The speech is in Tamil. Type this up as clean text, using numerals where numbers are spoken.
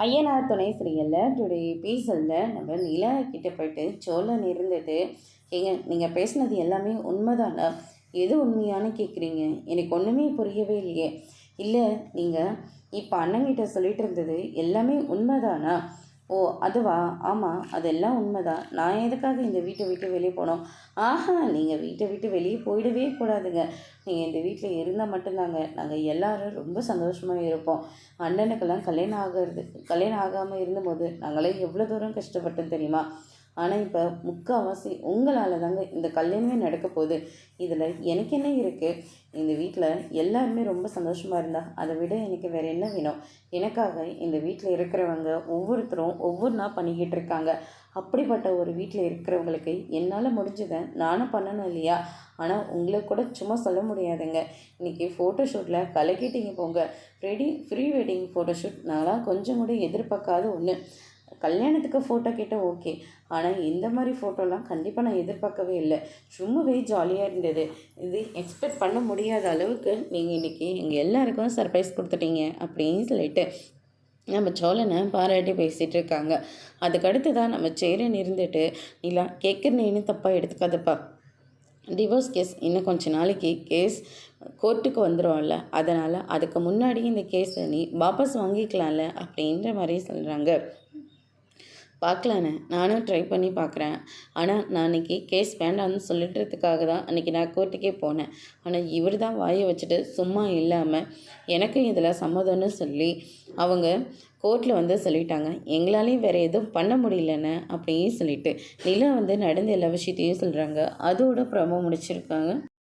ஐயனார் துணை சீரியலில் டுடே எபிசோடில் நம்ம நிலா கிட்ட போயிட்டு சோழன் இருந்துட்டு, ஏங்க நீங்கள் பேசுனது எல்லாமே உண்மைதானா? எது உண்மையானு கேட்குறீங்க? எனக்கு ஒன்றுமே புரியவே இல்லையே. இல்லை, நீங்கள் இப்போ அண்ணங்கிட்ட சொல்லிட்டு இருந்தது எல்லாமே உண்மைதானா? ஓ அதுவா? ஆமாம், அதெல்லாம் உண்மைதான். நான் எதுக்காக இந்த வீட்டை விட்டு வெளியே போனோம்? ஆஹா, நீங்கள் வீட்டை விட்டு வெளியே போயிடவே கூடாதுங்க. நீங்கள் இந்த வீட்டில் இருந்தால் மட்டும்தாங்க நாங்கள் எல்லாரும் ரொம்ப சந்தோஷமாக இருப்போம். அண்ணனுக்கெல்லாம் கல்யாணம் ஆகாமல் இருந்தபோது நாங்களாம் எவ்வளோ தூரம் கஷ்டப்பட்டோம் தெரியுமா? ஆனால் இப்போ முக்கால்வாசி உங்களால் தாங்க இந்த கல்யாணமே நடக்க போகுது. இதில் எனக்கு என்ன இருக்குது? இந்த வீட்டில் எல்லாருமே ரொம்ப சந்தோஷமாக இருந்தால் அதை விட எனக்கு வேறு என்ன வேணும்? எனக்காக இந்த வீட்டில் இருக்கிறவங்க ஒவ்வொருத்தரும் ஒவ்வொன்றா பண்ணிக்கிட்டு இருக்காங்க. அப்படிப்பட்ட ஒரு வீட்டில் இருக்கிறவங்களுக்கு என்னால் முடிஞ்சதை நானும் பண்ணணும் இல்லையா? ஆனால் உங்களுக்கு கூட சும்மா சொல்ல முடியாதுங்க. இன்றைக்கி ஃபோட்டோஷூட்டில் கலக்கிட்டீங்க போங்க. ப்ரீ வெட்டிங் ஃபோட்டோஷூட் நான்லாம் கொஞ்சம் கூட எதிர்பார்க்காத ஒன்று. கல்யாணத்துக்கு ஃபோட்டோ கேட்டால் ஓகே, ஆனால் இந்த மாதிரி ஃபோட்டோலாம் கண்டிப்பாக நான் எதிர்பார்க்கவே இல்லை. சும்மாவே ஜாலியாக இருந்தது. இது எக்ஸ்பெக்ட் பண்ண முடியாத அளவுக்கு நீங்கள் இன்றைக்கி எங்கள் எல்லாருக்கும் சர்ப்ரைஸ் கொடுத்துட்டீங்க அப்படின்னு சொல்லிட்டு நம்ம சோழனை பாராட்டி பேசிகிட்டு இருக்காங்க. அதுக்கடுத்து தான் நம்ம சேரன் இருந்துட்டு, இல்லை கேட்குறேன்னு தப்பாக எடுத்துக்காதப்பா, டிவோர்ஸ் கேஸ் இன்னும் கொஞ்சம் நாளைக்கு கேஸ் கோர்ட்டுக்கு வந்துடும்ல, அதனால் அதுக்கு முன்னாடி இந்த கேஸை நீ வாபஸ் வாங்கிக்கலாம்ல அப்படின்ற மாதிரி சொல்கிறாங்க. பார்க்கலாண்ணே, நானும் ட்ரை பண்ணி பார்க்குறேன். ஆனால் நான் அன்றைக்கி கேஸ் வேண்டாம்னு சொல்லிட்டுறதுக்காக தான் அன்றைக்கி நான் கோர்ட்டுக்கே போனேன். ஆனால் இவர் தான் வாயை வச்சுட்டு சும்மா இல்லாமல் எனக்கும் இதில் சம்மதம்னு சொல்லி அவங்க கோர்ட்டில் வந்து சொல்லிட்டாங்க. எங்களாலேயும் வேறு எதுவும் பண்ண முடியலண்ணே அப்படின்னு சொல்லிட்டு நிலா வந்து நடந்த எல்லா விஷயத்தையும் சொல்கிறாங்க. அதோட ப்ரோமோ முடிச்சிருக்காங்க.